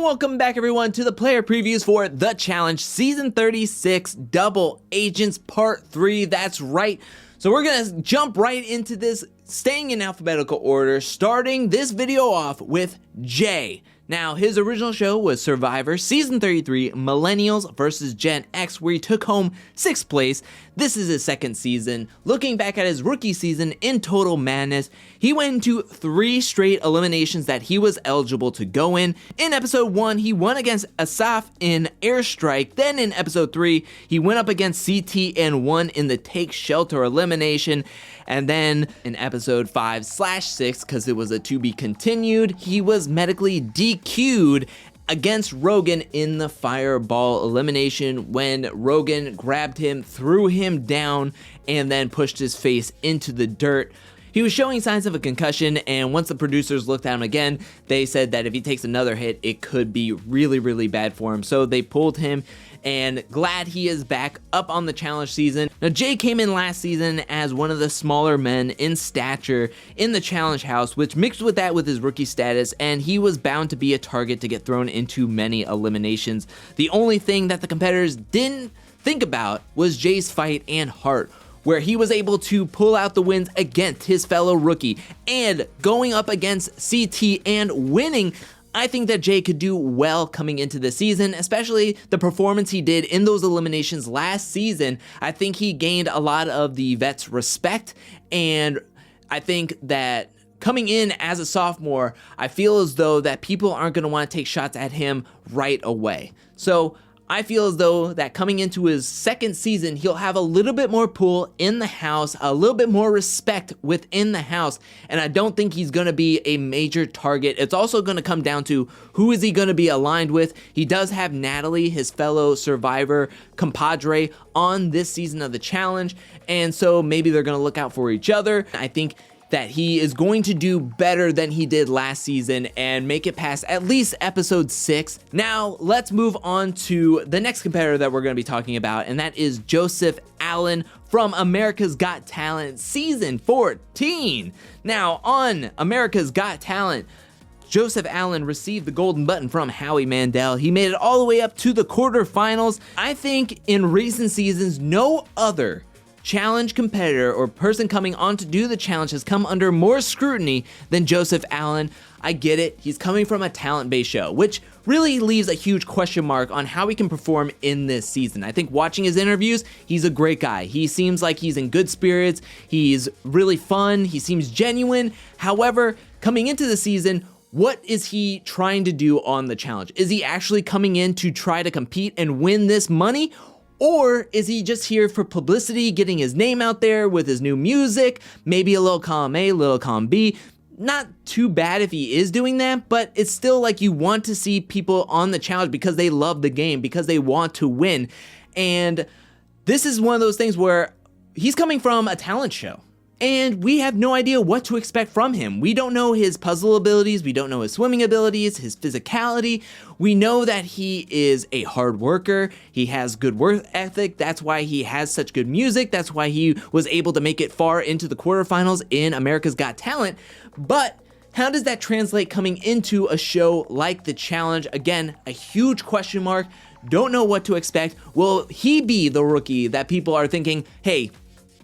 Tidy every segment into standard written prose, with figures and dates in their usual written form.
and welcome back everyone to the player previews for The Challenge Season 36 Double Agents Part 3. That's right. So we're going to jump right into this, staying in alphabetical order, starting this video off with Jay. Now, his original show was Survivor Season 33 Millennials vs. Gen X, where he took home 6th place. This is his second season. Looking back at his rookie season in Total Madness, he went into 3 straight eliminations that he was eligible to go in. In episode 1, he won against Asaf in Airstrike. Then in episode 3, he went up against CT and won in the Take Shelter elimination. And then in episode 5/6, because it was a to be continued, he was medically DQ'd against Rogan in the Fireball elimination when Rogan grabbed him, threw him down, and then pushed his face into the dirt. He was showing signs of a concussion, and once the producers looked at him again, they said that if he takes another hit, it could be really, really bad for him. So they pulled him, and glad he is back up on the challenge season. Now, Jay came in last season as one of the smaller men in stature in the challenge house, which mixed with that with his rookie status, and he was bound to be a target to get thrown into many eliminations. The only thing that the competitors didn't think about was Jay's fight and heart, where he was able to pull out the wins against his fellow rookie and going up against CT and winning. I think that Jay could do well coming into the season, especially the performance he did in those eliminations last season. I think he gained a lot of the vets' respect, and I think that coming in as a sophomore, I feel as though that people aren't going to want to take shots at him right away. So I feel as though that coming into his second season, he'll have a little bit more pull in the house, a little bit more respect within the house, and I don't think he's going to be a major target. It's also going to come down to who is he going to be aligned with. He does have Natalie, his fellow Survivor compadre, on this season of the challenge, and so maybe they're going to look out for each other. I think that he is going to do better than he did last season and make it past at least episode 6. Now, let's move on to the next competitor that we're going to be talking about, and that is Joseph Allen from America's Got Talent Season 14. Now, on America's Got Talent, Joseph Allen received the golden button from Howie Mandel. He made it all the way up to the quarterfinals. I think in recent seasons, no other challenge competitor or person coming on to do the challenge has come under more scrutiny than Joseph Allen. I get it, he's coming from a talent-based show, which really leaves a huge question mark on how he can perform in this season. I think watching his interviews, he's a great guy. He seems like he's in good spirits, he's really fun, he seems genuine. However, coming into the season, what is he trying to do on the challenge? Is he actually coming in to try to compete and win this money? Or is he just here for publicity, getting his name out there with his new music, maybe a little column A, little column B? Not too bad if he is doing that, but it's still like you want to see people on the challenge because they love the game, because they want to win. And this is one of those things where he's coming from a talent show, and we have no idea what to expect from him. We don't know his puzzle abilities, we don't know his swimming abilities, his physicality. We know that he is a hard worker, he has good work ethic, that's why he has such good music, that's why he was able to make it far into the quarterfinals in America's Got Talent. But how does that translate coming into a show like The Challenge? Again, a huge question mark, don't know what to expect. Will he be the rookie that people are thinking, hey,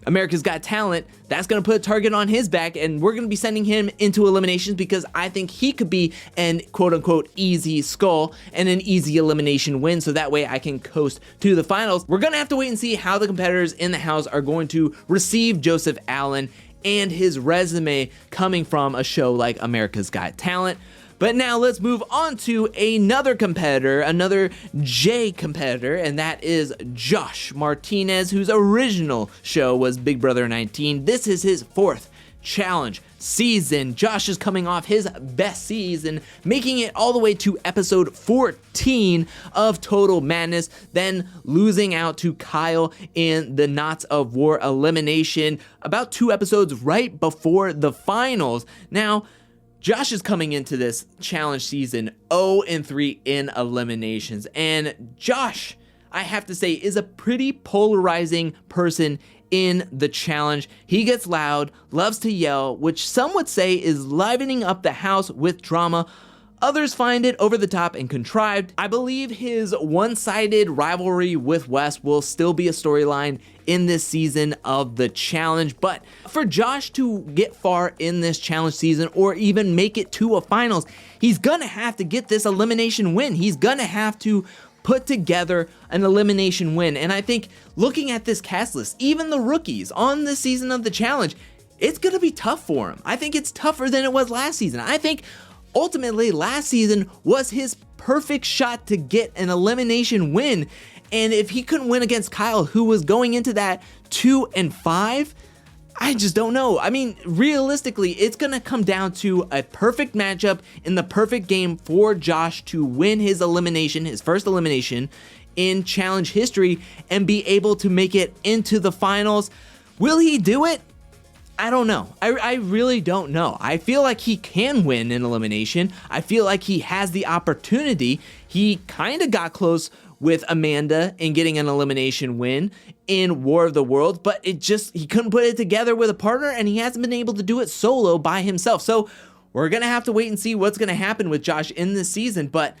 America's Got Talent, that's going to put a target on his back, and we're going to be sending him into eliminations because I think he could be an quote-unquote easy skull and an easy elimination win, so that way I can coast to the finals. We're going to have to wait and see how the competitors in the house are going to receive Joseph Allen and his resume coming from a show like America's Got Talent. But now let's move on to another competitor, another J competitor, and that is Josh Martinez, whose original show was Big Brother 19. This is his 4th challenge season. Josh is coming off his best season, making it all the way to episode 14 of Total Madness, then losing out to Kyle in the Knots of War elimination about 2 episodes right before the finals. Now, Josh is coming into this challenge season 0-3 in eliminations, and Josh, I have to say, is a pretty polarizing person in the challenge. He gets loud, loves to yell, which some would say is livening up the house with drama. Others find it over the top and contrived. I believe his one-sided rivalry with Wes will still be a storyline in this season of the challenge, but for Josh to get far in this challenge season or even make it to a finals, he's gonna have to get this elimination win. He's gonna have to put together an elimination win, and I think looking at this cast list, even the rookies on this season of the challenge, it's gonna be tough for him. I think it's tougher than it was last season. I think ultimately last season was his perfect shot to get an elimination win, and if he couldn't win against Kyle, who was going into that 2-5, I just don't know. I mean, realistically, it's gonna come down to a perfect matchup in the perfect game for Josh to win his elimination, his first elimination in challenge history, and be able to make it into the finals. Will he do it? I don't know. I really don't know. I feel like he can win an elimination. I feel like he has the opportunity. He kind of got close with Amanda in getting an elimination win in War of the Worlds, but he couldn't put it together with a partner, and he hasn't been able to do it solo by himself. So we're gonna have to wait and see what's gonna happen with Josh in this season, but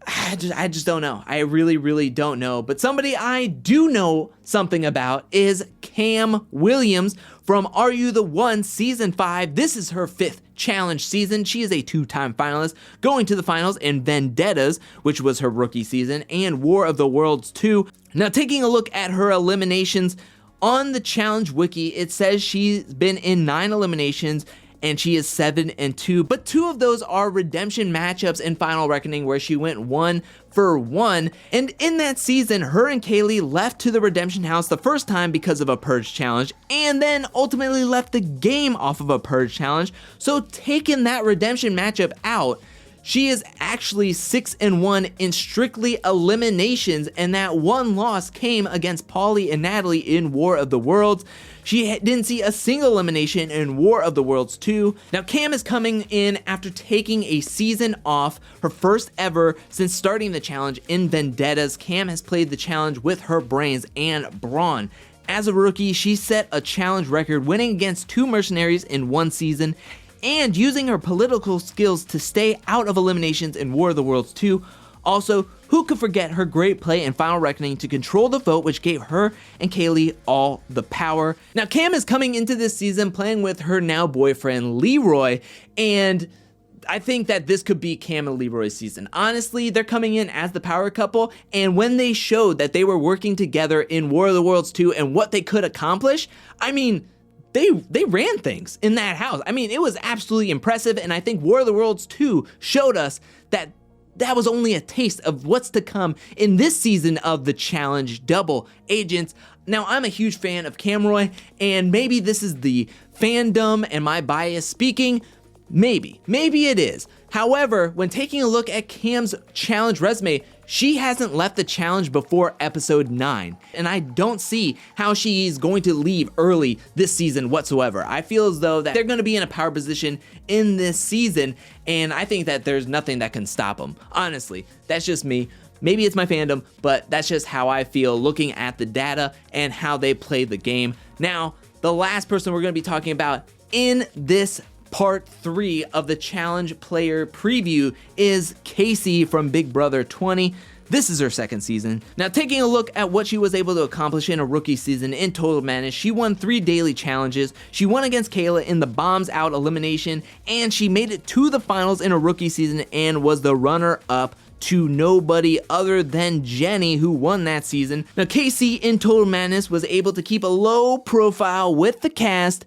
I just don't know. I really don't know. But somebody I do know something about is Kam Williams from Are You the One Season 5. This is her 5th challenge season. She is a 2-time finalist, going to the finals in Vendettas, which was her rookie season, and War of the Worlds 2. Now, taking a look at her eliminations, on the challenge wiki, it says she's been in 9 eliminations, and she is 7-2, but 2 of those are redemption matchups in Final Reckoning where she went 1-for-1, and in that season, her and Kaylee left to the redemption house the first time because of a purge challenge, and then ultimately left the game off of a purge challenge. So taking that redemption matchup out, she is actually 6-1 in strictly eliminations, and that one loss came against Paulie and Natalie in War of the Worlds. She didn't see a single elimination in War of the Worlds 2. Now, Kam is coming in after taking a season off, her first ever since starting the challenge in Vendettas. Kam has played the challenge with her brains and brawn. As a rookie, she set a challenge record, winning against 2 mercenaries in one season, and using her political skills to stay out of eliminations in War of the Worlds 2. Also, who could forget her great play in Final Reckoning to control the vote, which gave her and Kaylee all the power. Now, Kam is coming into this season playing with her now boyfriend, Leroy, and I think that this could be Kam and Leroy's season. Honestly, they're coming in as the power couple, and when they showed that they were working together in War of the Worlds 2 and what they could accomplish, I mean, they ran things in that house. I mean, it was absolutely impressive, and I think War of the Worlds 2 showed us that that was only a taste of what's to come in this season of the challenge Double Agents. Now, I'm a huge fan of Kamroy, and maybe this is the fandom and my bias speaking. Maybe it is. However, when taking a look at Kam's challenge resume, she hasn't left the challenge before episode 9, and I don't see how she's going to leave early this season whatsoever. I feel as though that they're going to be in a power position in this season, and I think that there's nothing that can stop them. Honestly, that's just me. Maybe it's my fandom, but that's just how I feel looking at the data and how they play the game. Now, the last person we're going to be talking about in this Part 3 of the challenge player preview is Kaycee from Big Brother 20. This is her 2nd season. Now, taking a look at what she was able to accomplish in a rookie season in Total Madness, she won 3 daily challenges, she won against Kayla in the Bombs Out elimination, and she made it to the finals in a rookie season and was the runner-up to nobody other than Jenny, who won that season. Now, Kaycee in Total Madness was able to keep a low profile with the cast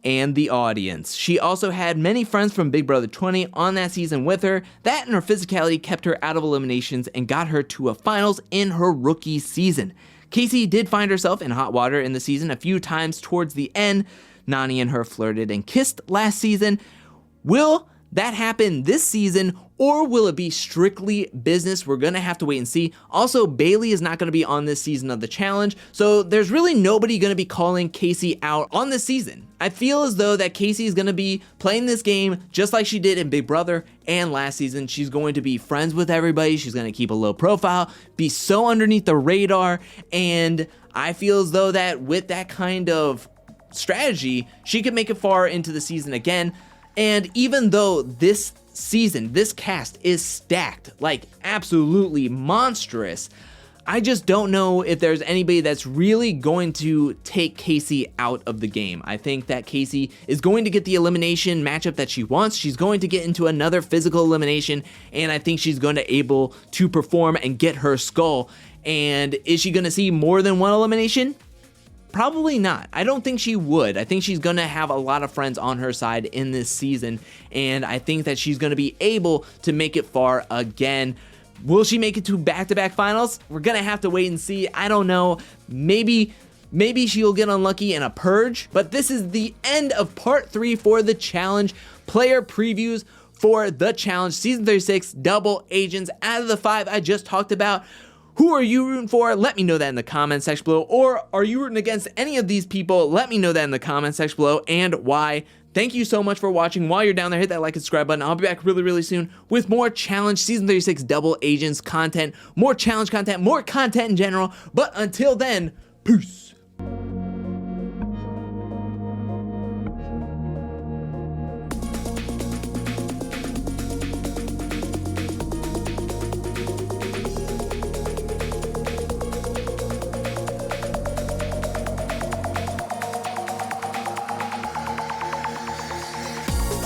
and the audience. She also had many friends from Big Brother 20 on that season with her. That and her physicality kept her out of eliminations and got her to a finals in her rookie season. Kaycee did find herself in hot water in the season a few times towards the end. Nany and her flirted and kissed last season. Will that happen this season, or will it be strictly business? We're gonna have to wait and see. Also, Bailey is not gonna be on this season of the challenge, so there's really nobody gonna be calling Kaycee out on this season. I feel as though that Kaycee is gonna be playing this game just like she did in Big Brother and last season. She's going to be friends with everybody. She's gonna keep a low profile, be so underneath the radar, and I feel as though that with that kind of strategy, she could make it far into the season again. And even though this season, this cast is stacked, like absolutely monstrous. I just don't know if there's anybody that's really going to take Kaycee out of the game. I think that Kaycee is going to get the elimination matchup that she wants. She's going to get into another physical elimination, and I think she's going to able to perform and get her skull. And is she going to see more than one elimination? Probably not. I don't think she would. I think she's going to have a lot of friends on her side in this season, and I think that she's going to be able to make it far again. Will she make it to back-to-back finals? We're going to have to wait and see. I don't know. Maybe she'll get unlucky in a purge, but this is the end of part 3 for the challenge. Player previews for the challenge season 36 double agents. Out of the 5 I just talked about, who are you rooting for? Let me know that in the comment section below. Or are you rooting against any of these people? Let me know that in the comment section below, and why. Thank you so much for watching. While you're down there, hit that like and subscribe button. I'll be back really soon with more challenge season 36 double agents content, more challenge content, more content in general. But until then, peace.